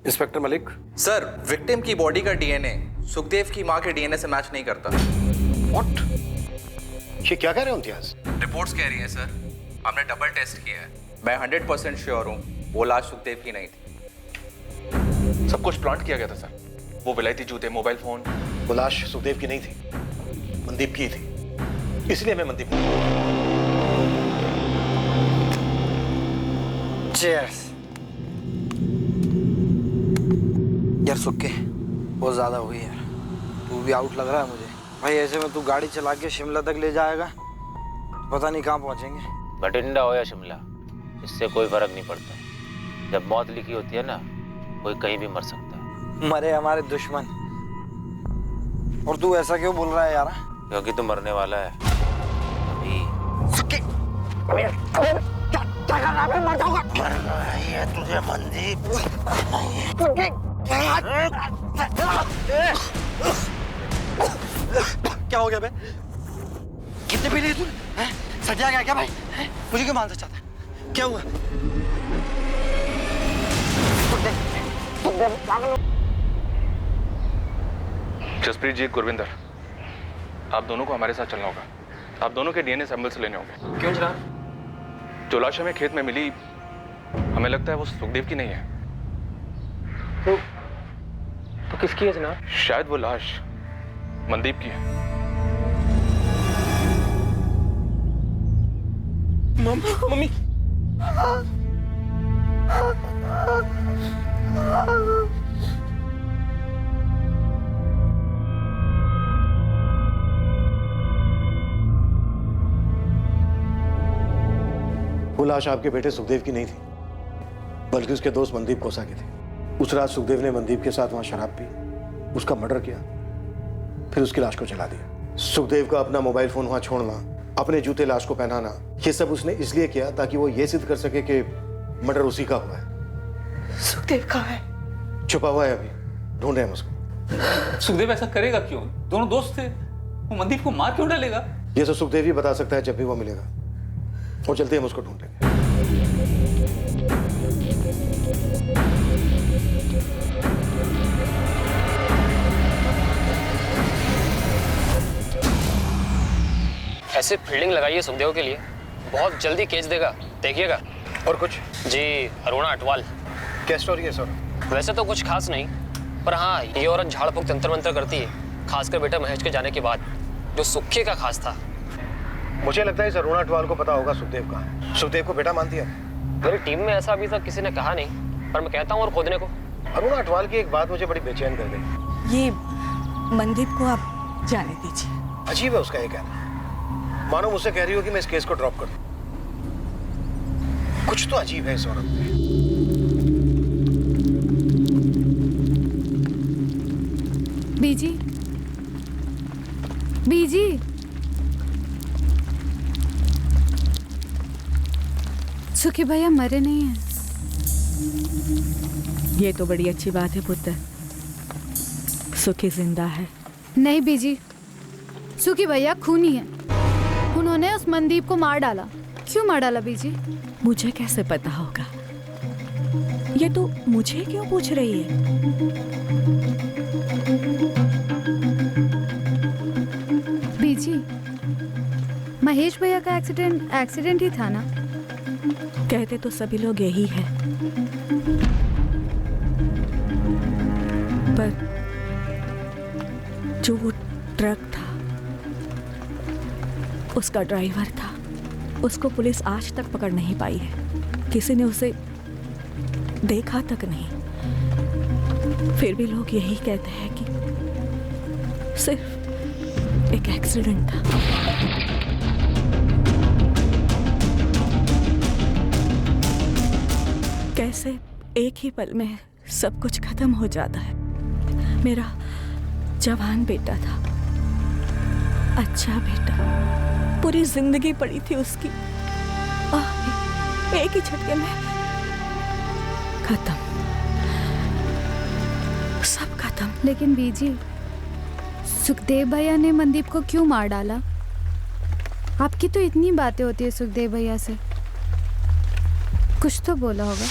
इंस्पेक्टर मलिक सर, विक्टिम की बॉडी का डीएनए सुखदेव की मां के डीएनए से मैच नहीं करता। व्हाट? ये क्या कह रहे हो इम्तियाज? रिपोर्ट्स कह रही हैं सर, हमने डबल टेस्ट किया है। मैं 100% श्योर हूँ वो लाश सुखदेव की नहीं थी। सब कुछ प्लांट किया गया था सर। वो विलायती जूते, मोबाइल फोन। वो लाश सुखदेव की नहीं थी, मनदीप की थी, इसलिए मैं मनदीप को। चीयर्स। यार सुक्के, बहुत ज्यादा हुई यार, तू भी आउट लग रहा है मुझे भाई। ऐसे में तू गाड़ी चला के शिमला तक ले जाएगा, पता नहीं कहाँ पहुंचेंगे। बठिंडा हो या शिमला, इससे कोई फर्क नहीं पड़ता। जब मौत लिखी होती है ना, कोई कहीं भी मर सकता है। मरे हमारे दुश्मन, और तू ऐसा क्यों बोल रहा है यार? क्योंकि तू मरने वाला है अभी। सुक्के, क्या कर रहा है? मर जाऊंगा। मरना है तुझे मनदीप। क्या हो गया बे? कितने पी ली तूने? सजा गया क्या भाई? मुझे क्यों मारना चाहता है? क्या हुआ? जसप्रीत जी, गुरविंदर, आप दोनों को हमारे साथ चलना होगा। आप दोनों के डीएनए सैंपल्स लेने होंगे। क्यों जनाब? जो लाश हमें खेत में मिली, हमें लगता है वो सुखदेव की नहीं है। तो किसकी है जनाब? शायद वो लाश मनदीप की है। मम्मी वो लाश आपके बेटे सुखदेव की नहीं थी, बल्कि उसके दोस्त मनदीप कोसा की थी। उस रात सुखदेव ने मनदीप के साथ वहां शराब पी, उसका मर्डर किया, फिर उसकी लाश को जला दिया। सुखदेव का अपना मोबाइल फोन वहां छोड़ना, अपने जूते लाश को पहनाना, ये सब उसने इसलिए किया ताकि वो ये सिद्ध कर सके कि मर्डर उसी का हुआ है। सुखदेव कहाँ है? छुपा हुआ है, अभी ढूंढ रहे हैं हम उसको। सुखदेव ऐसा करेगा क्यों? दोनों दोस्त थे, वो मनदीप को मार क्यों डालेगा? ये तो सुखदेव ही बता सकता है जब भी वो मिलेगा। और चलते हम उसको ढूंढेंगे। ऐसे फील्डिंग लगाइए सुखदेव के लिए, बहुत जल्दी केस देगा, देखिएगा। और कुछ? जी, अरुणा अटवाल। क्या स्टोरी है सर? वैसे तो कुछ खास नहीं, पर हाँ, ये औरत झाड़ फूक तंत्र मंत्र करती है, खासकर बेटा महेश के जाने के बाद। जो सुक्के का खास था। मुझे लगता है इस अरुणा अटवाल को पता होगा सुखदेव का। सुखदेव को बेटा मानती है। मेरी टीम में ऐसा अभी तक किसी ने कहा नहीं, पर मैं कहता हूँ और खोदने को। अरुणा अटवाल की एक बात मुझे बड़ी बेचैन कर गई। ये मनदीप को आप जाने दीजिए। अजीब है उसका ये कहना, मानो मुझसे कह रही हो कि मैं इस केस को ड्रॉप कर दूं। कुछ तो अजीब है इस औरत में। बीजी, बीजी, सुखी भैया मरे नहीं हैं। ये तो बड़ी अच्छी बात है पुत्र, सुखी जिंदा है। नहीं बीजी, सुखी भैया खूनी है। उन्होंने उस मनदीप को मार डाला। क्यों मार डाला बीजी? मुझे कैसे पता होगा? ये तो मुझे क्यों पूछ रही है? बीजी, महेश भैया का एक्सीडेंट ही था ना? कहते तो सभी लोग यही है, पर जो वो ट्रक था, उसका ड्राइवर था, उसको पुलिस आज तक पकड़ नहीं पाई है। किसी ने उसे देखा तक नहीं। फिर भी लोग यही कहते हैं कि सिर्फ एक एक्सीडेंट था। कैसे एक ही पल में सब कुछ खत्म हो जाता है। मेरा जवान बेटा था, अच्छा बेटा, पूरी जिंदगी पड़ी थी उसकी, एक ही झटके में खत्म, सब खत्म। लेकिन बीजी, सुखदेव भैया ने मनदीप को क्यों मार डाला? आपकी तो इतनी बातें होती है सुखदेव भैया से, कुछ तो बोला होगा।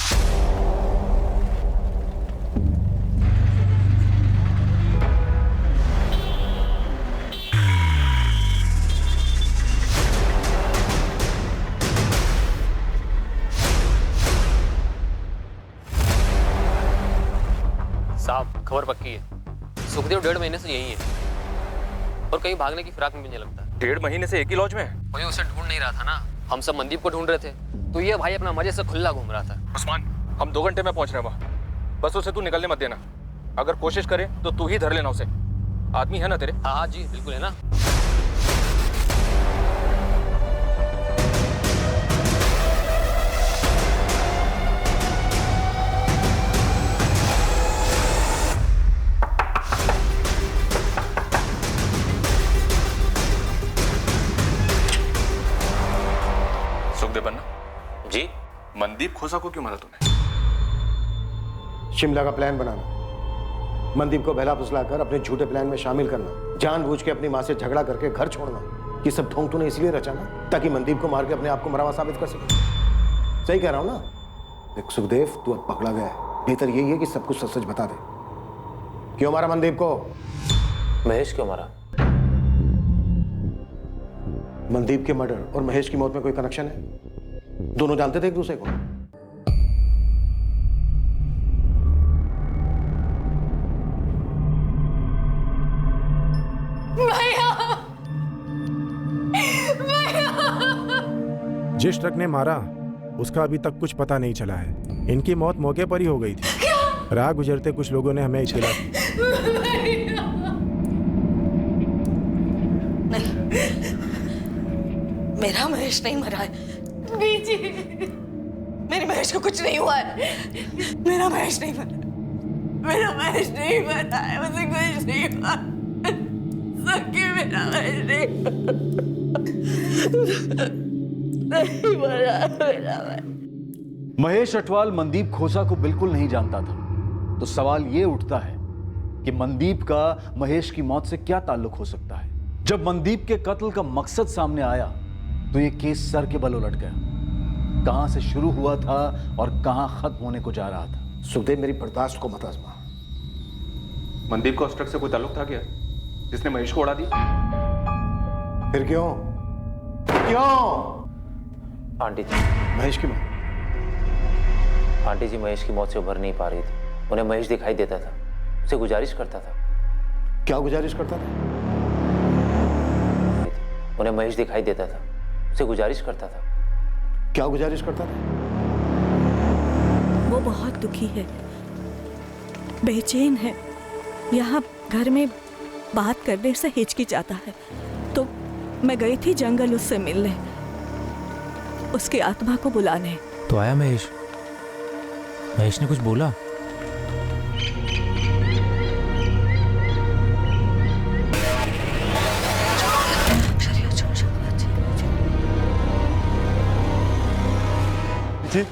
साहब, खबर पक्की है, सुखदेव 1.5 महीने से यही है और कहीं भागने की फिराक में भी नहीं लगता। 1.5 महीने से एक ही लॉज में? कोई उसे ढूंढ नहीं रहा था ना, हम सब मनदीप को ढूंढ रहे थे, तो ये भाई अपना मजे से खुला घूम रहा था। उस्मान, हम 2 घंटे में पहुंच रहे हैं वहाँ, बस उसे तू निकलने मत देना। अगर कोशिश करे तो तू ही धर लेना उसे। आदमी है ना तेरे? हाँ हाँ जी, बिल्कुल है ना। जी, मनदीप खोसा को क्यों मारा तूने? शिमला का प्लान बनाना, मनदीप को बहला फुसलाकर अपने झूठे प्लान में शामिल करना, जानबूझ के अपनी माँ से झगड़ा करके घर छोड़ना, ये सब ढोंग तूने इसलिए रचा ना ताकि मनदीप को मार के अपने आप को मरा हुआ साबित कर सके। सही कह रहा हूं ना? देख सुखदेव, तू अब पकड़ा गया है, बेहतर यही है कि सब कुछ सच सच बता दे। क्यों मारा मनदीप को? महेश क्यों मारा? मनदीप के मर्डर और महेश की मौत में कोई कनेक्शन है? दोनों जानते थे एक दूसरे को? जिस ट्रक ने मारा उसका अभी तक कुछ पता नहीं चला है। इनकी मौत मौके पर ही हो गई थी। राह गुजरते कुछ लोगों ने हमें इत्तला दी। मेरा महेश नहीं मरा है। बीजी, मेरे महेश को कुछ नहीं हुआ है। मेरा महेश नहीं मरा, मेरा महेश नहीं मरा है, मुझे कुछ नहीं हुआ। सच्ची मेरा महेश नहीं मरा, मेरा महेश अटवाल मनदीप खोसा को बिल्कुल नहीं जानता था, तो सवाल ये उठता है कि मनदीप का महेश की मौत से क्या ताल्लुक हो सकता है। जब मनदीप के कत्ल का मकसद सामने आया तो ये केस सर के बल उलट गया। कहां से शुरू हुआ था और कहां खत्म होने को जा रहा था। सुखदेव, मेरी बर्दाश्त को मत आजमा। मनदीप को उस ट्रक से कोई ताल्लुक था क्या, जिसने महेश को उड़ा दिया? फिर क्यों क्यों? आंटी जी, महेश की मौत? आंटी जी महेश की मौत से उभर नहीं पा रही थी। उन्हें महेश दिखाई देता था, उसे गुजारिश करता था। क्या गुजारिश करता था? उन्हें महेश दिखाई देता था, उसे गुजारिश करता था। क्या गुजारिश करता था? वो बहुत दुखी है, बेचैन है। यहाँ घर में बात करने से हिचकिचाता है, तो मैं गई थी जंगल उससे मिलने, उसकी आत्मा को बुलाने। तो आया महेश? महेश ने कुछ बोला? जी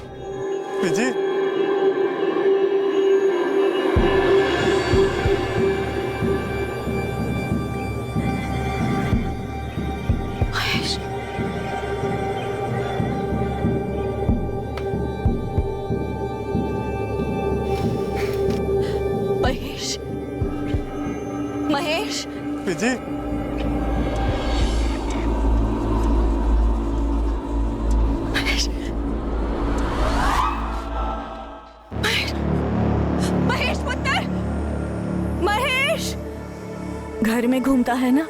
महेश, महेश, जी घर में घूमता है ना,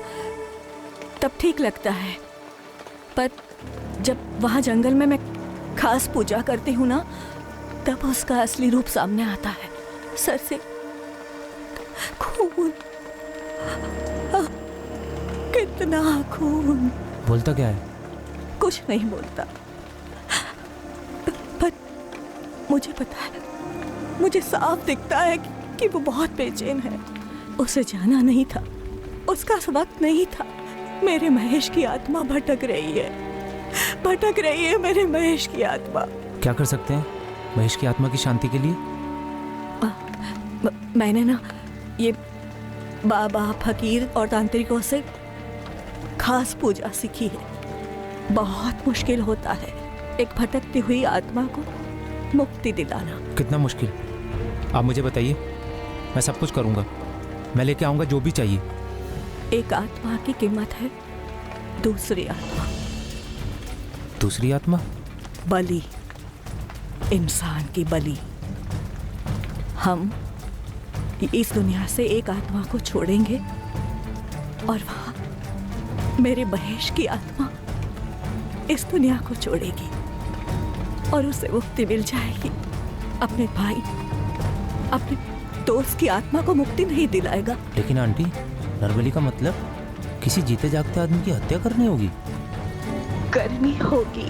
तब ठीक लगता है, पर जब वहां जंगल में मैं खास पूजा करती हूँ ना, तब उसका असली रूप सामने आता है। सर से खून, कितना खून। बोलता क्या है? कुछ नहीं बोलता, पर मुझे पता है, मुझे साफ दिखता है कि वो बहुत बेचैन है। उसे जाना नहीं था, उसका वक्त नहीं था। मेरे महेश की आत्मा भटक रही है, भटक रही है मेरे महेश की आत्मा। क्या कर सकते हैं महेश की आत्मा की शांति के लिए? मैंने ना ये बाबा, फकीर और तांत्रिकों से खास पूजा सीखी है। बहुत मुश्किल होता है एक भटकती हुई आत्मा को मुक्ति दिलाना। कितना मुश्किल? आप मुझे बताइए, मैं सब कुछ करूंगा, मैं लेके आऊंगा जो भी चाहिए। एक आत्मा की कीमत है दूसरी आत्मा। दूसरी आत्मा? बलि, इंसान की बलि। हम इस दुनिया से एक आत्मा को छोड़ेंगे और वहां मेरे महेश की आत्मा इस दुनिया को छोड़ेगी और उसे मुक्ति मिल जाएगी। अपने भाई, अपने दोस्त की आत्मा को मुक्ति नहीं दिलाएगा। लेकिन आंटी, नरबली का मतलब किसी जीते जागते आदमी की हत्या करनी होगी? करनी होगी।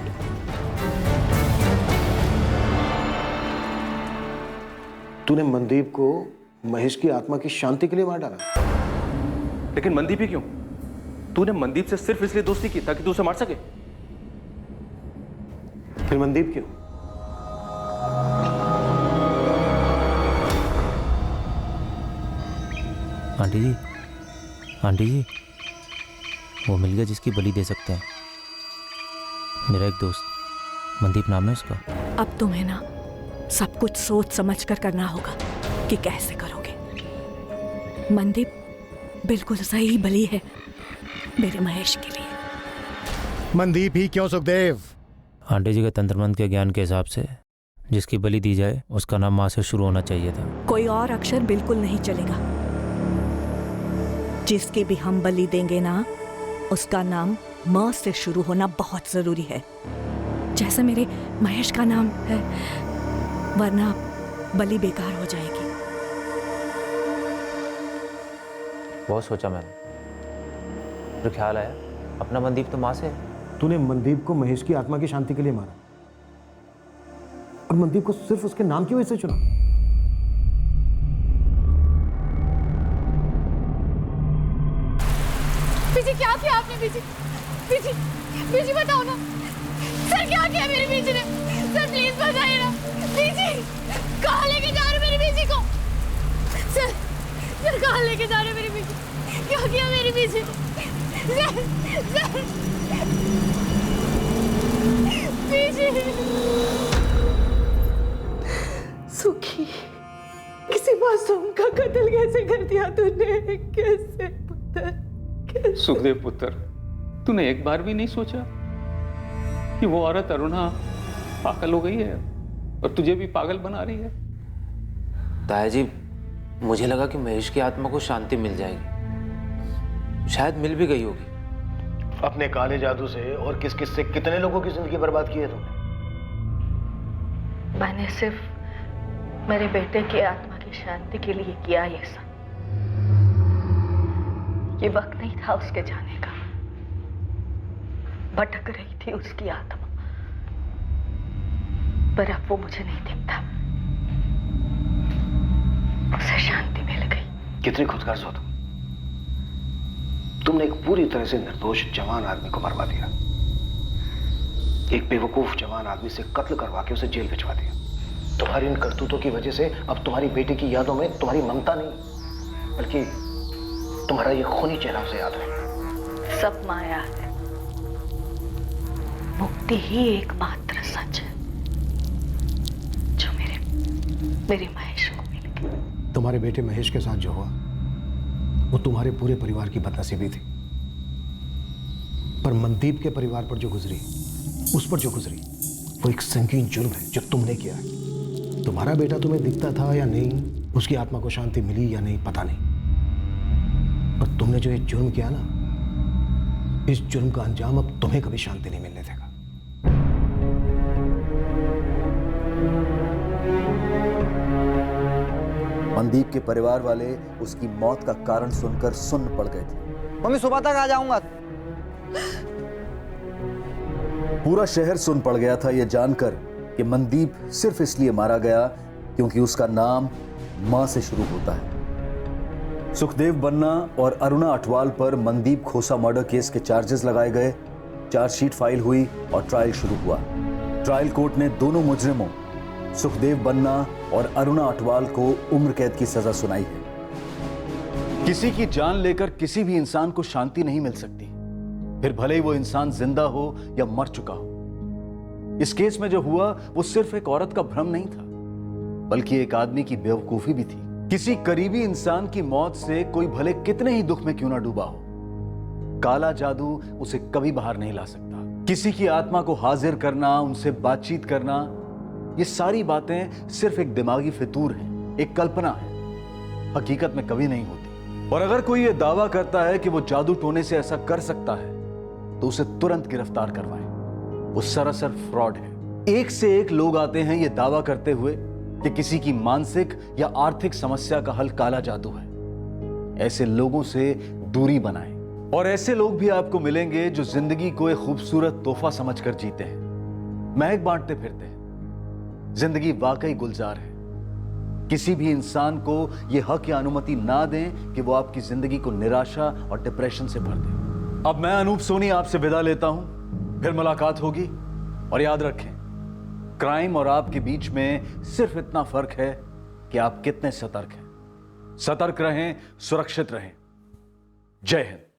तूने मनदीप को महेश की आत्मा की शांति के लिए मार डाला? लेकिन मनदीप ही क्यों? तूने मनदीप से सिर्फ इसलिए दोस्ती की ताकि तू उसे मार सके? फिर मनदीप क्यों? आंटी जी, आंटी जी, वो मिल गया जिसकी बलि दे सकते हैं। मेरा एक दोस्त, मनदीप नाम है उसका। अब तुम्हें ना सब कुछ सोच समझ कर करना होगा कि कैसे करोगे। मनदीप बिल्कुल सही बलि है मेरे महेश के लिए। मनदीप ही क्यों सुखदेव? आंटी जी के तंत्र मंत्र के ज्ञान के हिसाब से जिसकी बलि दी जाए उसका नाम माँ से शुरू होना चाहिए था। कोई और अक्षर बिल्कुल नहीं चलेगा। जिसकी भी हम बलि देंगे ना, उसका नाम म से शुरू होना बहुत जरूरी है। जैसे मेरे महेश का नाम है वरना बलि बेकार हो जाएगी। बहुत सोचा मैंने, जो ख्याल आया अपना मनदीप तो माँ से है। तूने मनदीप को महेश की आत्मा की शांति के लिए मारा, और मनदीप को सिर्फ उसके नाम की वजह से चुना। बीजी क्या किया आपने? बीजी बीजी बीजी बताओ ना सर, क्या किया मेरी बीजी ने? सर प्लीज बताइए ना। बीजी कहाँ लेके जा रहे मेरी बीजी को? सर सर कहाँ लेके जा रहे मेरी बीजी? क्या किया मेरी बीजी? सर सर बीजी। सुखी, किसी मासूम का कत्ल कैसे कर दिया तूने? कैसे पुत्र? कैसे? सुखदेव पुत्र, तूने एक बार भी नहीं सोचा कि वो औरत अरुणा पागल हो गई है और तुझे भी पागल बना रही है? ताया जी, मुझे लगा कि महेश की आत्मा को शांति मिल जाएगी, शायद मिल भी गई होगी। अपने काले जादू से और किस किस से कितने लोगों की जिंदगी बर्बाद की है तुमने? मैंने सिर्फ मेरे बेटे की आत्मा की शांति के लिए किया ये सब। ये वक्त नहीं था उसके जाने का। भटक रही थी उसकी आत्मा, पर अब वो मुझे नहीं दिखता। उसे शांति मिल गई। कितनी खुदगर्ज हो तुम। तुमने एक पूरी तरह से निर्दोष जवान आदमी को मरवा दिया, एक बेवकूफ जवान आदमी से कत्ल करवा के उसे जेल भिजवा दिया। तुम्हारी इन करतूतों की वजह से अब तुम्हारी बेटी की यादों में तुम्हारी ममता नहीं, बल्कि तुम्हारा ये खूनी चेहरा उसे याद है। सब माया है, मुक्ति ही एकमात्र सच है जो मेरे महेश को मिल गई। तुम्हारे बेटे महेश के साथ जो हुआ वो तुम्हारे पूरे परिवार की बदनसीबी थी, पर मनदीप के परिवार पर जो गुजरी, उस पर जो गुजरी, वो एक संगीन जुर्म है जो तुमने किया है। तुम्हारा बेटा तुम्हें दिखता था या नहीं, उसकी आत्मा को शांति मिली या नहीं, पता नहीं, पर तुमने जो ये जुर्म किया ना, इस जुर्म का अंजाम अब तुम्हें कभी शांति नहीं मिलने देगा। मनदीप के परिवार वाले उसकी मौत का कारण सुनकर सुन्न पड़ गए थे। मम्मी सुबह तक आ जाऊंगा। पूरा शहर सुन पड़ गया था यह जानकर कि मनदीप सिर्फ इसलिए मारा गया क्योंकि उसका नाम मां से शुरू होता है। सुखदेव बन्ना और अरुणा अटवाल पर मनदीप खोसा मर्डर केस के चार्जेस लगाए गए, चार्जशीट फाइल हुई और ट्रायल शुरू हुआ। ट्रायल कोर्ट ने दोनों मुजरिमों सुखदेव बन्ना और अरुणा अटवाल को उम्र कैद की सजा सुनाई है। किसी की जान लेकर किसी भी इंसान को शांति नहीं मिल सकती, फिर भले ही वो इंसान जिंदा हो या मर चुका हो। इस केस में जो हुआ वो सिर्फ एक औरत का भ्रम नहीं था, बल्कि एक आदमी की बेवकूफी भी थी। किसी करीबी इंसान की मौत से कोई भले कितने ही दुख में क्यों ना डूबा हो, काला जादू उसे कभी बाहर नहीं ला सकता। किसी की आत्मा को हाजिर करना, उनसे बातचीत करना, ये सारी बातें सिर्फ एक दिमागी फितूर है, एक कल्पना है, हकीकत में कभी नहीं होती। और अगर कोई ये दावा करता है कि वो जादू टोने से ऐसा कर सकता है तो उसे तुरंत गिरफ्तार करवाएं। वो सरासर फ्रॉड है। एक से एक लोग आते हैं ये दावा करते हुए कि किसी की मानसिक या आर्थिक समस्या का हल काला जादू है। ऐसे लोगों से दूरी बनाएं। और ऐसे लोग भी आपको मिलेंगे जो जिंदगी को एक खूबसूरत तोहफा समझकर जीते हैं, महक बांटते फिरते हैं। जिंदगी वाकई गुलजार है। किसी भी इंसान को यह हक या अनुमति ना दें कि वो आपकी जिंदगी को निराशा और डिप्रेशन से भर दे। अब मैं अनूप सोनी आपसे विदा लेता हूं, फिर मुलाकात होगी। और याद रखें, क्राइम और आपके बीच में सिर्फ इतना फर्क है कि आप कितने सतर्क हैं। सतर्क रहें, सुरक्षित रहें। जय हिंद।